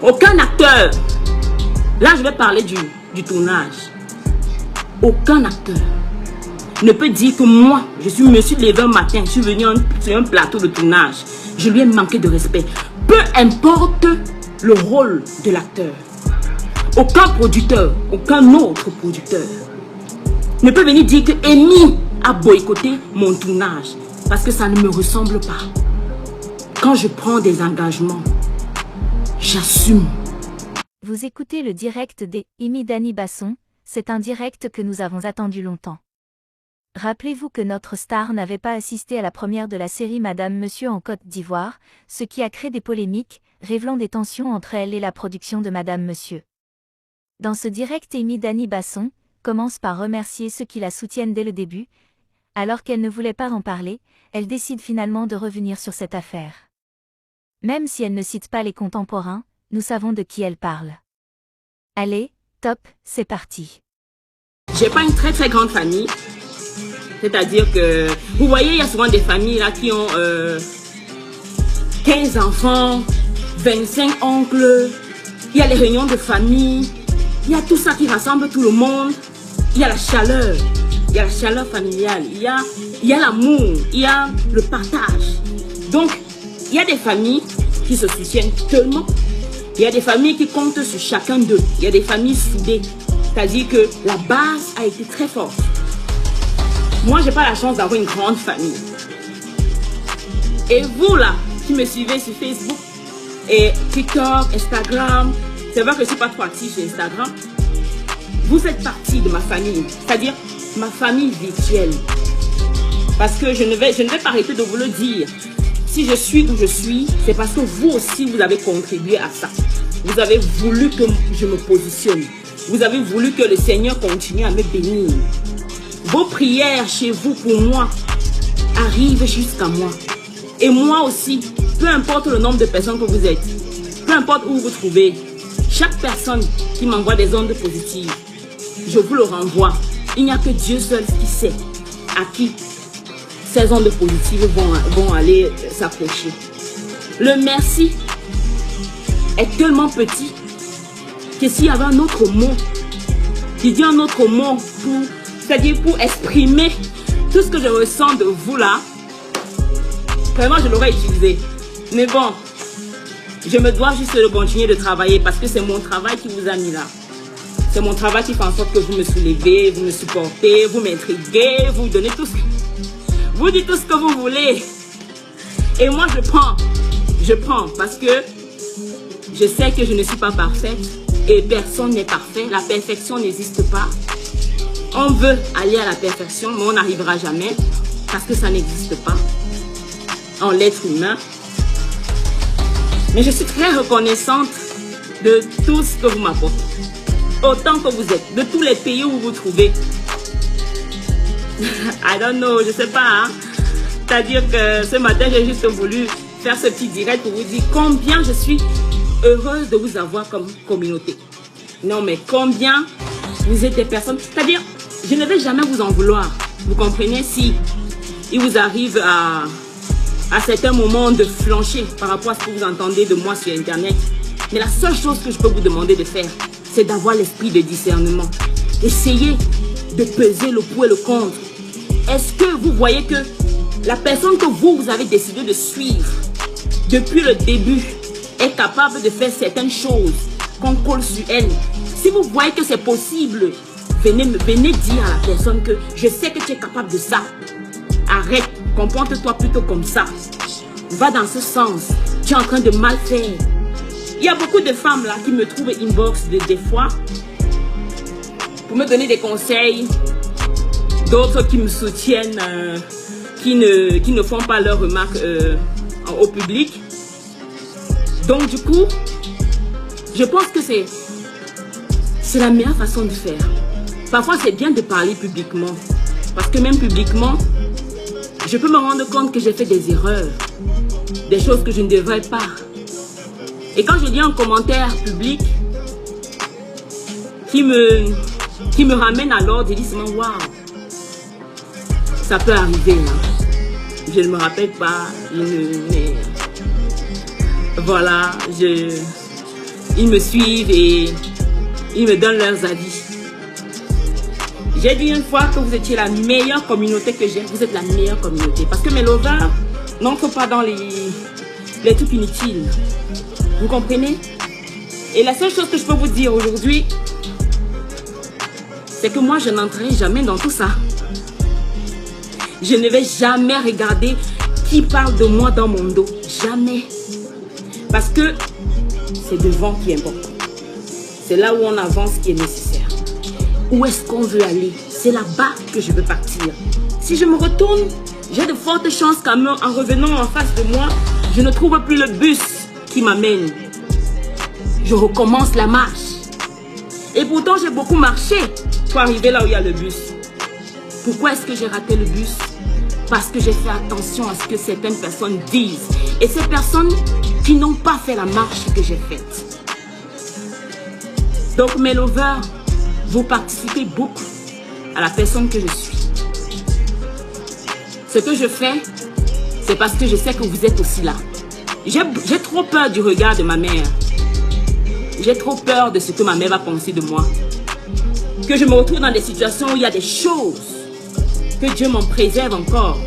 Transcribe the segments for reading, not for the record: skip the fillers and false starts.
Aucun acteur, là je vais parler du tournage, aucun acteur ne peut dire que moi, me suis levé un matin, je suis venu sur un plateau de tournage, je lui ai manqué de respect. Peu importe le rôle de l'acteur, aucun producteur, aucun autre producteur ne peut venir dire que Amy a boycotté mon tournage parce que ça ne me ressemble pas. Quand je prends des engagements, j'assume. Vous écoutez le direct des Amy Dani Basson, c'est un direct que nous avons attendu longtemps. Rappelez-vous que notre star n'avait pas assisté à la première de la série Madame Monsieur en Côte d'Ivoire, ce qui a créé des polémiques, révélant des tensions entre elle et la production de Madame Monsieur. Dans ce direct, Amy Dani Basson commence par remercier ceux qui la soutiennent dès le début. Alors qu'elle ne voulait pas en parler, elle décide finalement de revenir sur cette affaire. Même si elle ne cite pas les contemporains, nous savons de qui elle parle. Allez, top, c'est parti. J'ai pas une très très grande famille. C'est-à-dire que, vous voyez, il y a souvent des familles là qui ont 15 enfants, 25 oncles, il y a les réunions de famille, il y a tout ça qui rassemble tout le monde, il y a la chaleur familiale, il y a l'amour, il y a le partage. Donc, il y a des familles qui se soutiennent tellement, il y a des familles qui comptent sur chacun d'eux, il y a des familles soudées, c'est-à-dire que la base a été très forte. Moi, j'ai pas la chance d'avoir une grande famille. Et vous là, qui me suivez sur Facebook et TikTok, Instagram, c'est vrai que je suis pas trop active sur Instagram. Vous faites partie de ma famille, c'est-à-dire ma famille virtuelle. Parce que je ne vais pas arrêter de vous le dire. Si je suis où je suis, c'est parce que vous aussi, vous avez contribué à ça. Vous avez voulu que je me positionne. Vous avez voulu que le Seigneur continue à me bénir. Vos prières chez vous pour moi arrivent jusqu'à moi. Et moi aussi, peu importe le nombre de personnes que vous êtes, peu importe où vous vous trouvez, chaque personne qui m'envoie des ondes positives, je vous le renvoie. Il n'y a que Dieu seul qui sait à qui ces ondes positives vont aller s'approcher. Le merci est tellement petit que s'il y avait un autre mot, qui dit un autre mot c'est-à-dire pour exprimer tout ce que je ressens de vous là, vraiment je l'aurais utilisé. Mais bon, je me dois juste de continuer de travailler parce que c'est mon travail qui vous a mis là. C'est mon travail qui fait en sorte que vous me soulevez, vous me supportez, vous m'intriguez, vous donnez tout vous dites tout ce que vous voulez. Et moi je prends parce que je sais que je ne suis pas parfaite et personne n'est parfait. La perfection n'existe pas. On veut aller à la perfection, mais on n'arrivera jamais parce que ça n'existe pas en l'être humain. Mais je suis très reconnaissante de tout ce que vous m'apportez. Autant que vous êtes, de tous les pays où vous vous trouvez. I don't know, je sais pas. Hein? C'est-à-dire que ce matin, j'ai juste voulu faire ce petit direct pour vous dire combien je suis heureuse de vous avoir comme communauté. Non, mais combien vous êtes des personnes. C'est-à-dire, je ne vais jamais vous en vouloir. Vous comprenez, si il vous arrive à certains moments de flancher par rapport à ce que vous entendez de moi sur Internet. Mais la seule chose que je peux vous demander de faire, c'est d'avoir l'esprit de discernement. Essayez de peser le pour et le contre. Est-ce que vous voyez que la personne que vous avez décidé de suivre depuis le début est capable de faire certaines choses qu'on colle sur elle? Si vous voyez que c'est possible, venez dire à la personne que je sais que tu es capable de ça. Arrête, comporte-toi plutôt comme ça. Va dans ce sens. Tu es en train de mal faire. Il y a beaucoup de femmes là qui me trouvent inbox des fois pour me donner des conseils. D'autres qui me soutiennent, qui ne font pas leurs remarques au public. Donc du coup, je pense que c'est la meilleure façon de faire. Parfois, c'est bien de parler publiquement. Parce que même publiquement, je peux me rendre compte que j'ai fait des erreurs. Des choses que je ne devrais pas. Et quand je lis un commentaire public qui me ramène à l'ordre, je dis seulement waouh. Ça peut arriver. Hein. Je ne me rappelle pas. Mais voilà, Ils me suivent et ils me donnent leurs avis. J'ai dit une fois que vous étiez la meilleure communauté que j'ai. Vous êtes la meilleure communauté. Parce que mes lovers n'entrent pas dans les trucs inutiles. Vous comprenez? Et la seule chose que je peux vous dire aujourd'hui, c'est que moi, je n'entrerai jamais dans tout ça. Je ne vais jamais regarder qui parle de moi dans mon dos. Jamais. Parce que c'est devant qui est important. C'est là où on avance qui est nécessaire. Où est-ce qu'on veut aller? C'est là-bas que je veux partir. Si je me retourne, j'ai de fortes chances qu'en revenant en face de moi, je ne trouve plus le bus qui m'amène. Je recommence la marche. Et pourtant, j'ai beaucoup marché pour arriver là où il y a le bus. Pourquoi est-ce que j'ai raté le bus? Parce que j'ai fait attention à ce que certaines personnes disent. Et ces personnes qui n'ont pas fait la marche que j'ai faite. Donc mes lovers, vous participez beaucoup à la personne que je suis. Ce que je fais, c'est parce que je sais que vous êtes aussi là. J'ai trop peur du regard de ma mère. J'ai trop peur de ce que ma mère va penser de moi. Que je me retrouve dans des situations où il y a des choses que Dieu m'en préserve encore,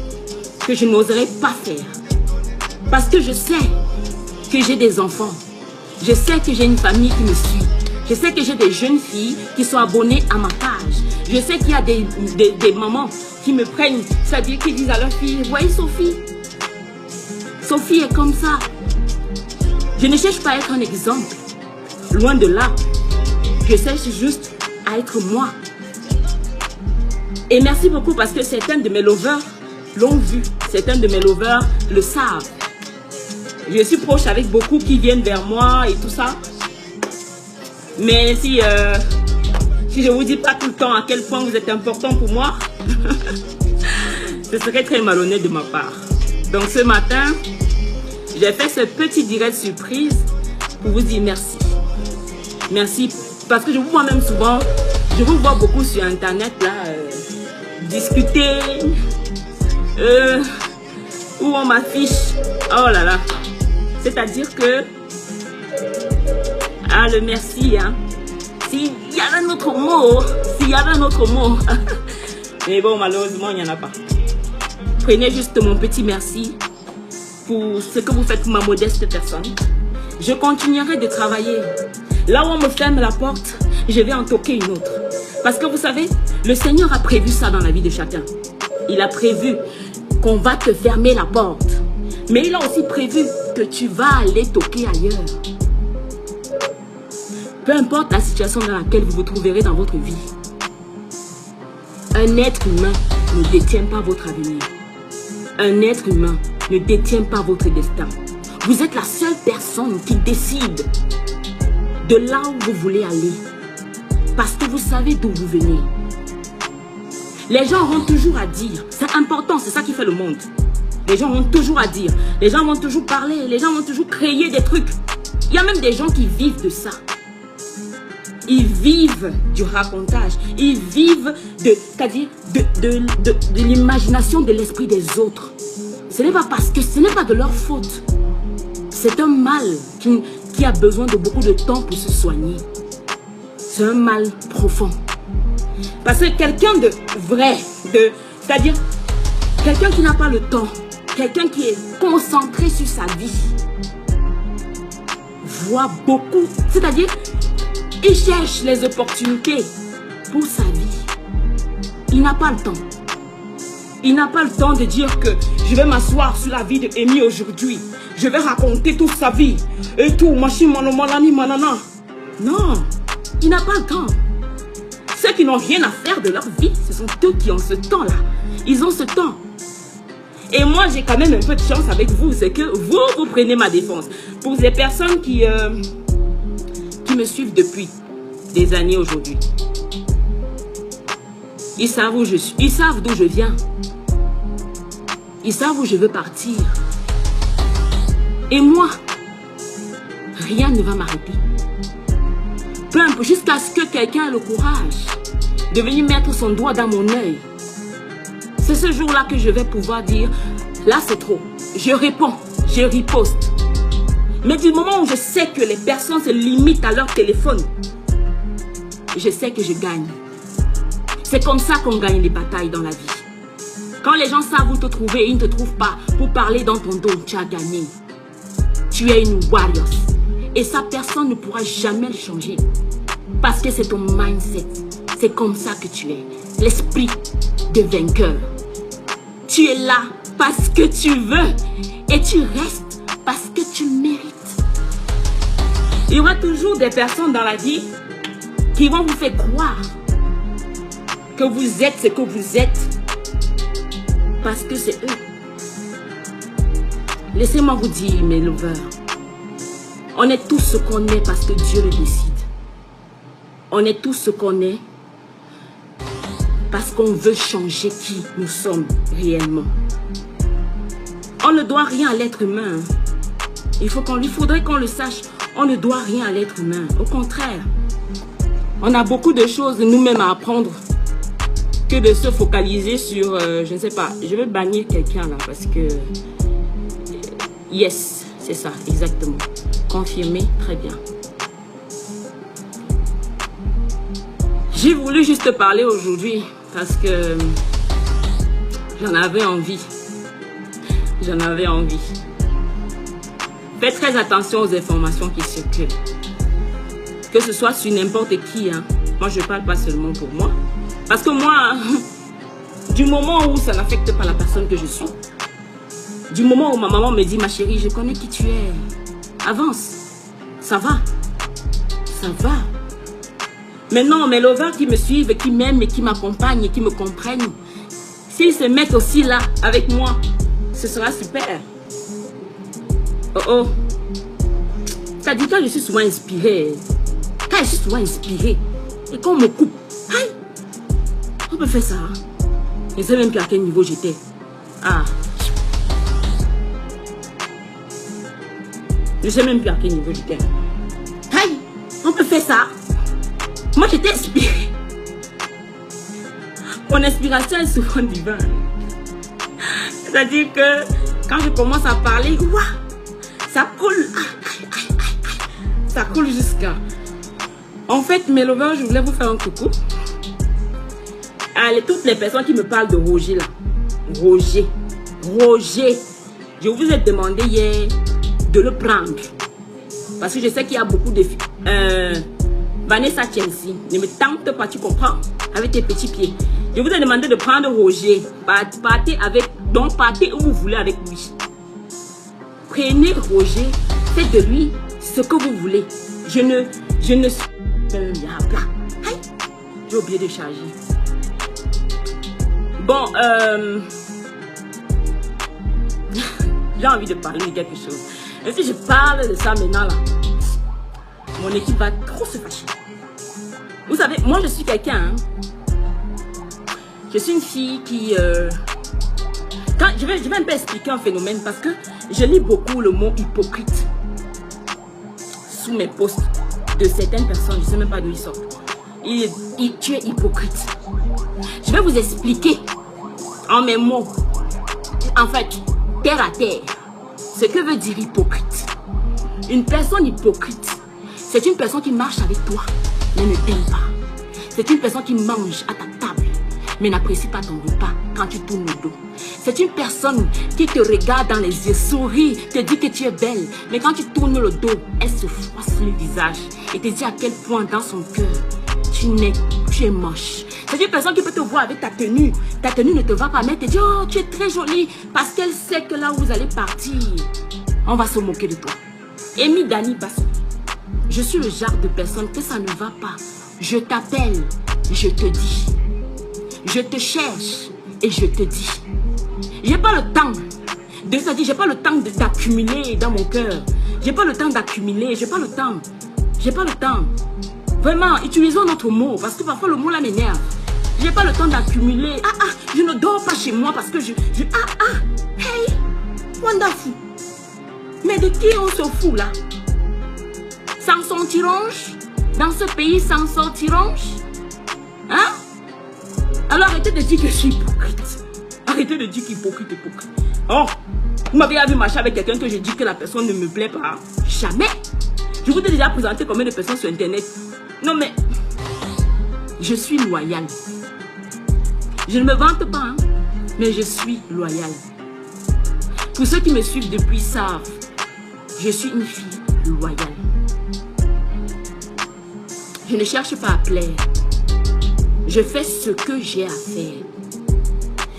que je n'oserais pas faire. Parce que je sais que j'ai des enfants. Je sais que j'ai une famille qui me suit. Je sais que j'ai des jeunes filles qui sont abonnées à ma page. Je sais qu'il y a des mamans qui me prennent, c'est-à-dire qui disent à leur fille, voyez Sophie, Sophie est comme ça. Je ne cherche pas à être un exemple. Loin de là. Je cherche juste à être moi. Et merci beaucoup parce que certains de mes lovers l'ont vu. Certains de mes lovers le savent. Je suis proche avec beaucoup qui viennent vers moi et tout ça. Mais si je ne vous dis pas tout le temps à quel point vous êtes important pour moi, ce serait très malhonnête de ma part. Donc ce matin, j'ai fait ce petit direct surprise pour vous dire merci. Merci parce que je vous vois même souvent, je vous vois beaucoup sur internet là, discuter, où on m'affiche, oh là là. C'est-à-dire que, le merci, hein. S'il y avait un autre mot, mais bon, malheureusement, il n'y en a pas. Prenez juste mon petit merci pour ce que vous faites pour ma modeste personne. Je continuerai de travailler. Là où on me ferme la porte, je vais en toquer une autre. Parce que vous savez, le Seigneur a prévu ça dans la vie de chacun. Il a prévu qu'on va te fermer la porte. Mais il a aussi prévu que tu vas aller toquer ailleurs. Peu importe la situation dans laquelle vous vous trouverez dans votre vie. Un être humain ne détient pas votre avenir. Un être humain ne détient pas votre destin. Vous êtes la seule personne qui décide de là où vous voulez aller. Parce que vous savez d'où vous venez. Les gens auront toujours à dire. C'est important, c'est ça qui fait le monde. Les gens vont toujours à dire. Les gens vont toujours parler. Les gens vont toujours créer des trucs. Il y a même des gens qui vivent de ça. Ils vivent du racontage. Ils vivent de l'imagination de l'esprit des autres. Ce n'est pas parce que ce n'est pas de leur faute. C'est un mal qui a besoin de beaucoup de temps pour se soigner. C'est un mal profond. Parce que quelqu'un de vrai, c'est-à-dire quelqu'un qui n'a pas le temps, quelqu'un qui est concentré sur sa vie, voit beaucoup, c'est-à-dire il cherche les opportunités pour sa vie. Il n'a pas le temps. Il n'a pas le temps de dire que je vais m'asseoir sur la vie de Amy aujourd'hui. Je vais raconter toute sa vie. Et tout, machin, manani, manana. Non, il n'a pas le temps. Ceux qui n'ont rien à faire de leur vie, ce sont eux qui ont ce temps-là. Ils ont ce temps. Et moi, j'ai quand même un peu de chance avec vous. C'est que vous prenez ma défense. Pour les personnes qui me suivent depuis des années aujourd'hui. Ils savent où je suis. Ils savent d'où je viens. Ils savent où je veux partir. Et moi, rien ne va m'arrêter. Peu importe, jusqu'à ce que quelqu'un ait le courage de venir mettre son doigt dans mon œil. C'est ce jour-là que je vais pouvoir dire, là c'est trop. Je réponds, je riposte. Mais du moment où je sais que les personnes se limitent à leur téléphone, je sais que je gagne. C'est comme ça qu'on gagne les batailles dans la vie. Quand les gens savent où te trouver et ils ne te trouvent pas pour parler dans ton dos, tu as gagné. Tu es une warrior. Et ça, personne ne pourra jamais le changer. Parce que c'est ton mindset. C'est comme ça que tu es. L'esprit de vainqueur. Tu es là parce que tu veux. Et tu restes parce que tu mérites. Il y aura toujours des personnes dans la vie qui vont vous faire croire que vous êtes ce que vous êtes parce que c'est eux. Laissez-moi vous dire, mes lovers, on est tous ce qu'on est parce que Dieu le décide. On est tous ce qu'on est parce qu'on veut changer qui nous sommes réellement. On ne doit rien à l'être humain. Il faudrait qu'on le sache. On ne doit rien à l'être humain. Au contraire, on a beaucoup de choses nous-mêmes à apprendre que de se focaliser sur, je ne sais pas, je vais bannir quelqu'un là parce que, yes, c'est ça, exactement. Confirmé, très bien. J'ai voulu juste parler aujourd'hui parce que j'en avais envie. J'en avais envie. Faites très attention aux informations qui circulent. Que ce soit sur n'importe qui. Hein. Moi, je ne parle pas seulement pour moi. Parce que moi, du moment où ça n'affecte pas la personne que je suis, du moment où ma maman me dit, ma chérie, je connais qui tu es. Avance. Ça va. Ça va. Maintenant, mes lovers qui me suivent, qui m'aiment et qui m'accompagnent et qui me comprennent, s'ils se mettent aussi là avec moi, ce sera super. Oh oh. Ça dit quand je suis souvent inspirée. Quand je suis souvent inspirée. Et quand on me coupe. Aïe. On peut faire ça. Je ne sais même plus à quel niveau j'étais. Ah. Je ne sais même plus à quel niveau j'étais. Aïe. On peut faire ça. Moi j'étais inspirée. Mon inspiration est souvent divine. C'est-à-dire que quand je commence à parler, ouah, ça coule. Ça coule jusqu'à... En fait, mes lovers, je voulais vous faire un coucou. Allez, toutes les personnes qui me parlent de Roger là. Roger. Je vous ai demandé hier de le prendre. Parce que je sais qu'il y a beaucoup de filles. Vanessa Chelsea, ne me tente pas, tu comprends? Avec tes petits pieds. Je vous ai demandé de prendre Roger. Partez avec... Donc, partez où vous voulez avec lui. Prenez Roger. Faites de lui ce que vous voulez. Je ne suis... J'ai oublié de charger. Bon, j'ai envie de parler de quelque chose. Et si je parle de ça maintenant là, mon équipe va trop se fâcher. Vous savez, moi je suis quelqu'un. Hein, je suis une fille qui... je vais un peu expliquer un phénomène parce que je lis beaucoup le mot hypocrite sous mes posts de certaines personnes. Je ne sais même pas d'où ils sortent. Tu es hypocrite. Je vais vous expliquer en mes mots, en fait, terre à terre, ce que veut dire hypocrite. Une personne hypocrite, c'est une personne qui marche avec toi, mais ne t'aime pas. C'est une personne qui mange à ta table, mais n'apprécie pas ton repas quand tu tournes le dos. C'est une personne qui te regarde dans les yeux, sourit, te dit que tu es belle, mais quand tu tournes le dos, elle se froisse le visage et te dit à quel point dans son cœur, tu es moche. C'est une personne qui peut te voir avec ta tenue. Ta tenue ne te va pas, mais elle te dit, oh, tu es très jolie, parce qu'elle sait que là où vous allez partir, on va se moquer de toi. Imidani Basson, je suis le genre de personne que ça ne va pas. Je t'appelle, je te dis. Je te cherche et je te dis. J'ai pas le temps de se dire, j'ai pas le temps d'accumuler dans mon cœur. J'ai pas le temps d'accumuler, j'ai pas le temps. J'ai pas le temps. Vraiment, utilisons notre mot, parce que parfois le mot là m'énerve. J'ai pas le temps d'accumuler. Je ne dors pas chez moi parce que hey, wonderful. Mais de qui on se fout là? S'en sortirons-je? Dans ce pays, s'en sortirons-je? Hein? Alors arrêtez de dire que je suis hypocrite. Arrêtez de dire qu'hypocrite. Oh, Vous m'avez vu marcher avec quelqu'un que je dis que la personne ne me plaît pas. Jamais. Je vous ai déjà présenté combien de personnes sur Internet. Non mais, je suis loyale. Je ne me vante pas, hein, mais je suis loyale. Pour ceux qui me suivent depuis savent, je suis une fille loyale. Je ne cherche pas à plaire. Je fais ce que j'ai à faire.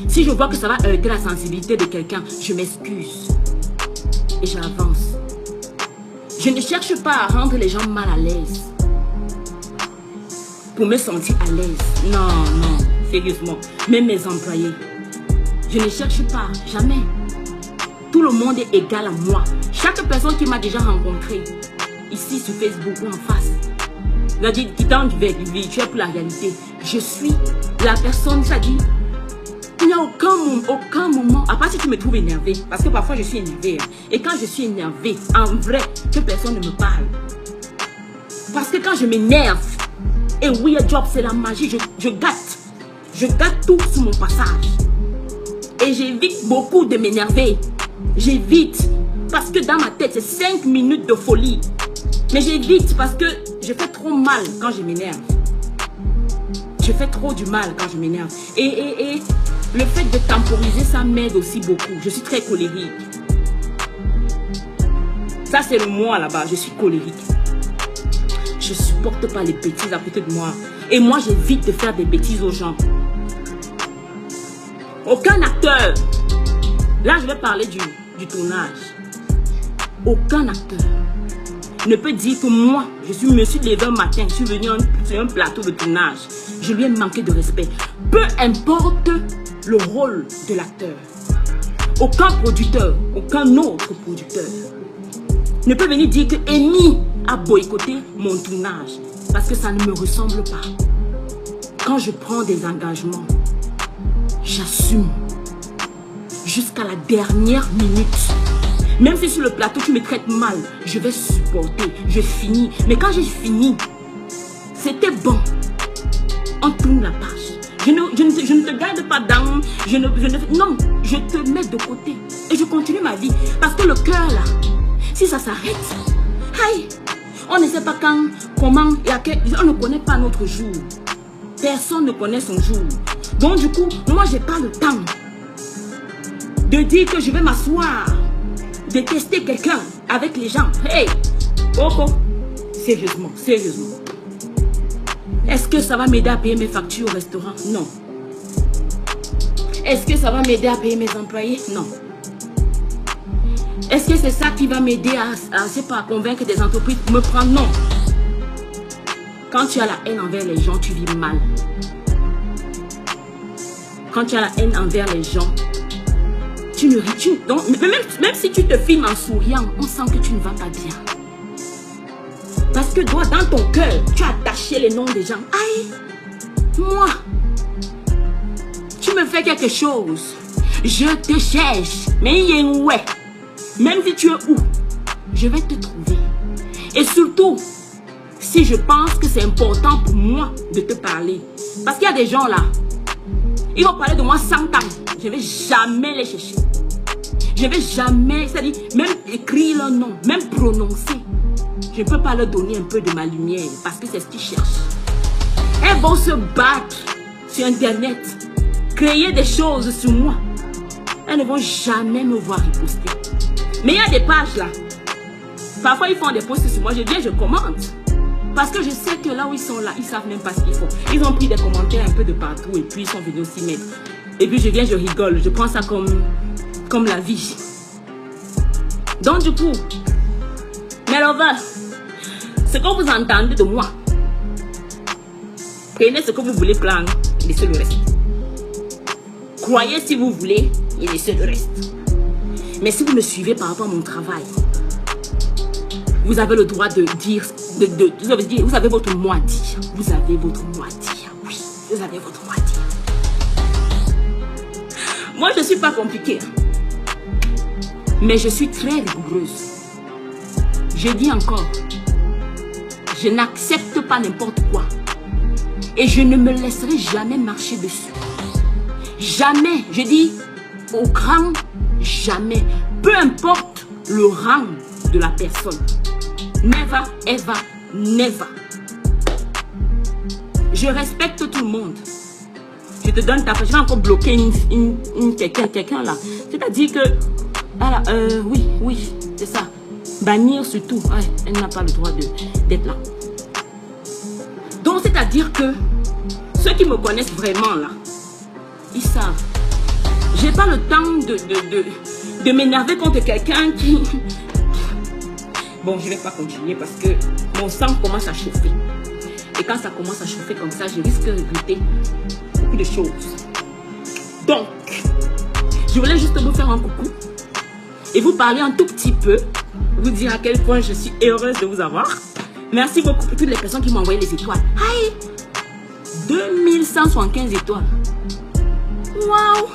Si je vois que ça va heurter la sensibilité de quelqu'un, je m'excuse. Et j'avance. Je ne cherche pas à rendre les gens mal à l'aise. Pour me sentir à l'aise. Non, non, sérieusement. Même mes employés. Je ne cherche pas, jamais. Tout le monde est égal à moi. Chaque personne qui m'a déjà rencontré, ici sur Facebook ou en face, qui tend du virtuel pour la réalité. Je suis la personne, ça dit, il n'y a aucun moment, à part si tu me trouves énervé, parce que parfois je suis énervée. Et quand je suis énervée, en vrai, que personne ne me parle. Parce que quand je m'énerve, et oui, job, c'est la magie, je gâte tout sur mon passage. Et j'évite beaucoup de m'énerver. J'évite, parce que dans ma tête, c'est 5 minutes de folie. Mais j'évite parce que je fais trop mal quand je m'énerve. Je fais trop du mal quand je m'énerve. Et le fait de temporiser, ça m'aide aussi beaucoup. Je suis très colérique. Ça, c'est le moi là-bas. Je suis colérique. Je supporte pas les bêtises à côté de moi. Et moi, j'évite de faire des bêtises aux gens. Aucun acteur. Là, je vais parler du tournage. Aucun acteur ne peut dire que moi, je me suis levé un matin, je suis venu sur un plateau de tournage. Je lui ai manqué de respect. Peu importe le rôle de l'acteur. Aucun producteur, aucun autre producteur ne peut venir dire que Amy a boycotté mon tournage. Parce que ça ne me ressemble pas. Quand je prends des engagements, j'assume. Jusqu'à la dernière minute. Même si sur le plateau tu me traites mal, je vais supporter, je finis. Mais quand j'ai fini, c'était bon. On tourne la page. Je ne te garde pas dans... non, je te mets de côté. Et je continue ma vie. Parce que le cœur là, si ça s'arrête, aïe, on ne sait pas quand, comment, et à quel... On ne connaît pas notre jour. Personne ne connaît son jour. Donc du coup, moi j'ai pas le temps de dire que je vais m'asseoir, de tester quelqu'un avec les gens. Hey, Coco, sérieusement, sérieusement. Est-ce que ça va m'aider à payer mes factures au restaurant? Non. Est-ce que ça va m'aider à payer mes employés? Non. Est-ce que c'est ça qui va m'aider à convaincre des entreprises pour me prendre? Non. Quand tu as la haine envers les gens, tu vis mal. Quand tu as la haine envers les gens, tu ne ris, donc, même si tu te filmes en souriant, on sent que tu ne vas pas bien. Parce que toi, dans ton cœur, tu as attaché les noms des gens. Aïe, moi, tu me fais quelque chose, je te cherche, mais ouais, même si tu es où, je vais te trouver. Et surtout, si je pense que c'est important pour moi de te parler. Parce qu'il y a des gens là, ils vont parler de moi 100 ans. Je ne vais jamais les chercher. Je ne vais jamais, c'est-à-dire, même écrire leur nom, même prononcer. Je ne peux pas leur donner un peu de ma lumière parce que c'est ce qu'ils cherchent. Elles vont se battre sur Internet, créer des choses sur moi. Elles ne vont jamais me voir riposter. Mais il y a des pages là. Parfois, ils font des posts sur moi. Je viens, je commente. Parce que je sais que là où ils sont là, ils ne savent même pas ce qu'ils font. Ils ont pris des commentaires un peu de partout et puis ils sont venus aussi mettre. Et puis je viens, je rigole. Je prends ça comme la vie. Donc du coup, mes lovers, ce que vous entendez de moi, prenez ce que vous voulez prendre, laissez le reste. Croyez si vous voulez et laissez le reste. Mais si vous me suivez par rapport à mon travail, vous avez le droit de dire, vous avez votre mot à dire. Vous avez votre mot à dire. Oui, vous avez votre mot à dire. Moi, je ne suis pas compliquée. Mais je suis très rigoureuse. Je dis encore, je n'accepte pas n'importe quoi. Et je ne me laisserai jamais marcher dessus. Jamais, je dis au grand jamais. Peu importe le rang de la personne. Never, ever, never. Je respecte tout le monde. Je te donne ta page. Je vais encore bloquer quelqu'un là. C'est-à-dire que... Voilà, oui, c'est ça. Bannir surtout. Ouais, elle n'a pas le droit d'être là. Donc, c'est-à-dire que ceux qui me connaissent vraiment là, ils savent. J'ai pas le temps de m'énerver contre quelqu'un qui... Bon, je vais pas continuer parce que mon sang commence à chauffer. Et quand ça commence à chauffer comme ça, je risque de regretter beaucoup de choses. Donc, je voulais juste vous faire un coucou et vous parler un tout petit peu, vous dire à quel point je suis heureuse de vous avoir. Merci beaucoup pour toutes les personnes qui m'ont envoyé les étoiles. Aïe, 2175 étoiles. Waouh,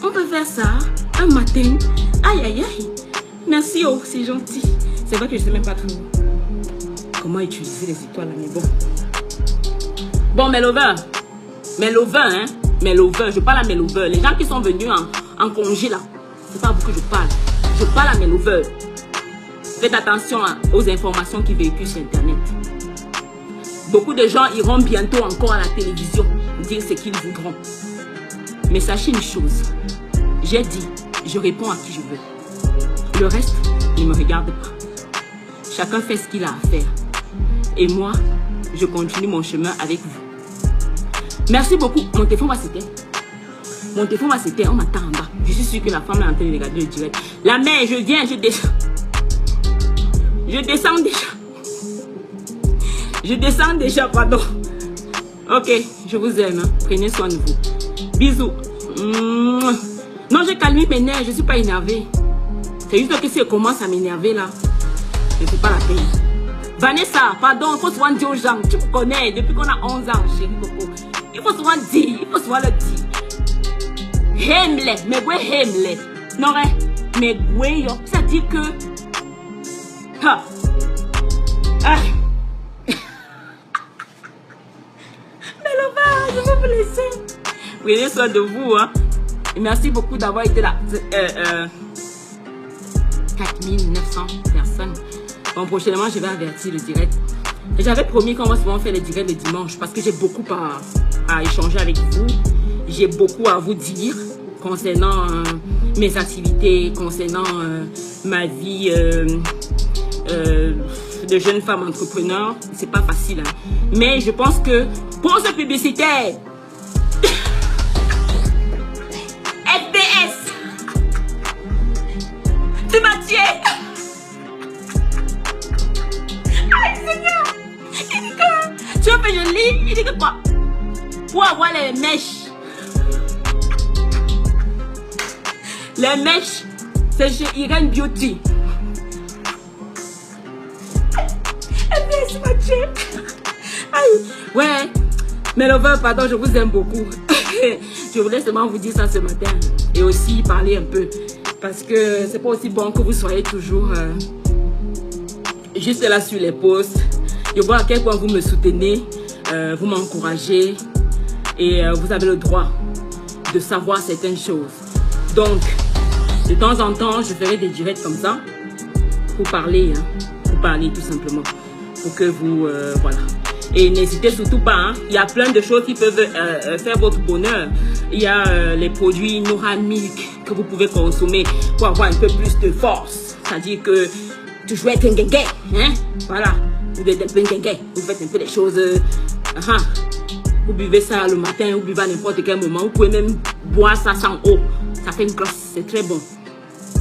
on peut faire ça un matin. Aïe, aïe, aïe. Merci, oh, c'est gentil. C'est vrai que je ne sais même pas trop comment utiliser les étoiles, mais bon. Bon, mes lovers, hein, mes lovers, je parle à mes lovers. Les gens qui sont venus en congé là, c'est pas à vous que je parle. Je parle à mes lovers. Faites attention aux informations qui véhiculent sur Internet. Beaucoup de gens iront bientôt encore à la télévision dire ce qu'ils voudront. Mais sachez une chose, j'ai dit, je réponds à qui je veux. Le reste, il ne me regarde pas. Chacun fait ce qu'il a à faire. Et moi, je continue mon chemin avec vous. Merci beaucoup. Mon téléphone va s'éteindre. Mon téléphone va s'éteindre. On m'attend en bas. Je suis sûre que la femme est en train de regarder le direct. La mère, je viens, je descends. Je descends déjà. Je descends déjà, pardon. Ok, je vous aime. Hein. Prenez soin de vous. Bisous. Non, j'ai calmé mes nerfs. Je ne suis pas énervée. C'est juste que si elle commence à m'énerver là, je ne suis pas la peine. Vanessa, pardon, il faut souvent dire aux gens. Tu me connais depuis qu'on a 11 ans, chérie Coco. Il faut souvent dire, il faut souvent le dire. Hemle, mais oui, hemle. Non, mais oui, ça dit que... Ha. Ah. Mais là-bas, je vais vous laisser. Prenez soin de vous, hein. Et merci beaucoup d'avoir été là. 4900 personnes. Bon, prochainement, je vais avertir le direct. J'avais promis qu'on va souvent faire les directs le dimanche parce que j'ai beaucoup à échanger avec vous. J'ai beaucoup à vous dire concernant mes activités, concernant ma vie de jeune femme entrepreneur. C'est pas facile, hein. Mais je pense que pour ce publicitaire, FPS, tu m'as tué. Aïe Seigneur, il dit que tu veux que je lis, il dit que quoi? Pour avoir les mèches. Les mèches, c'est chez Irene Beauty. FPS m'a tué. Aïe, ouais, mes lovers, pardon, je vous aime beaucoup. Je voulais seulement vous dire ça ce matin et aussi parler un peu parce que c'est pas aussi bon que vous soyez toujours juste là sur les posts. Je vois à quel point vous me soutenez, vous m'encouragez et vous avez le droit de savoir certaines choses. Donc, de temps en temps, je ferai des directs comme ça pour parler, hein, pour parler tout simplement, pour que vous, voilà. Et n'hésitez surtout pas, hein. Il y a plein de choses qui peuvent faire votre bonheur. Il y a les produits Noura Milk que vous pouvez consommer pour avoir un peu plus de force. C'est-à-dire que tu joues avec un guinguet, hein. Voilà, vous êtes un peu guinguet, vous faites un peu des choses. Vous buvez ça le matin, vous buvez à n'importe quel moment. Vous pouvez même boire ça sans eau. Ça fait une glace, c'est très bon.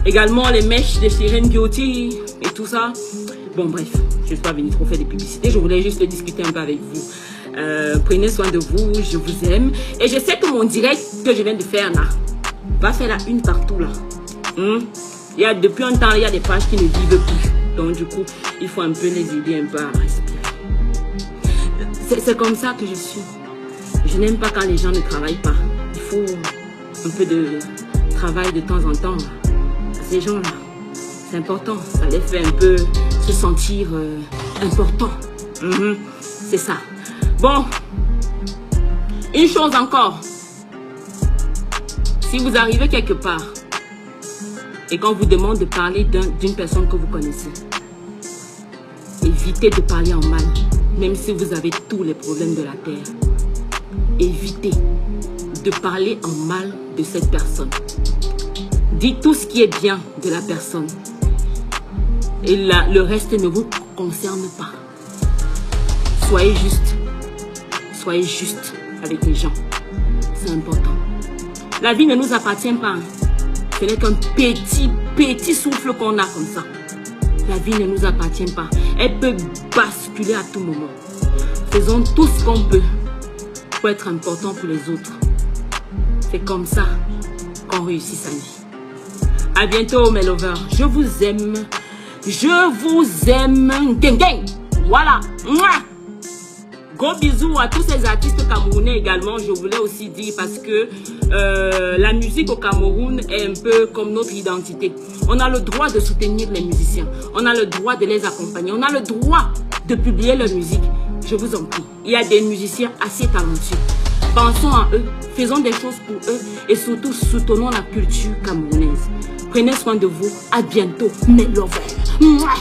Également les mèches de Irene Beauty et tout ça. Bon bref, je ne suis pas venue trop faire des publicités, je voulais juste discuter un peu avec vous. Prenez soin de vous, je vous aime. Et je sais que mon direct que je viens de faire là, va faire la une partout là. Il y a, depuis un temps, il y a des pages qui ne vivent plus. Donc du coup, il faut un peu les aider un peu à respirer. C'est comme ça que je suis. Je n'aime pas quand les gens ne travaillent pas. Il faut un peu de travail de temps en temps. Ces gens-là, c'est important. Ça les fait un peu se sentir important. C'est ça. Bon, une chose encore. Si vous arrivez quelque part Et quand on vous demande de parler d'une personne que vous connaissez, évitez de parler en mal, même si vous avez tous les problèmes de la terre. Évitez de parler en mal de cette personne. Dites tout ce qui est bien de la personne. Et là, le reste ne vous concerne pas. Soyez juste. Soyez juste avec les gens. C'est important. La vie ne nous appartient pas. Ce n'est qu'un petit souffle qu'on a comme ça. La vie ne nous appartient pas. Elle peut basculer à tout moment. Faisons tout ce qu'on peut pour être important pour les autres. C'est comme ça qu'on réussit sa vie. À bientôt mes lovers. Je vous aime. Je vous aime. Gang gang. Voilà. Mouah. Gros bisous à tous ces artistes camerounais également. Je voulais aussi dire parce que la musique au Cameroun est un peu comme notre identité. On a le droit de soutenir les musiciens. On a le droit de les accompagner. On a le droit de publier leur musique. Je vous en prie. Il y a des musiciens assez talentueux. Pensons à eux. Faisons des choses pour eux. Et surtout, soutenons la culture camerounaise. Prenez soin de vous. À bientôt, mes lovers. Mouah.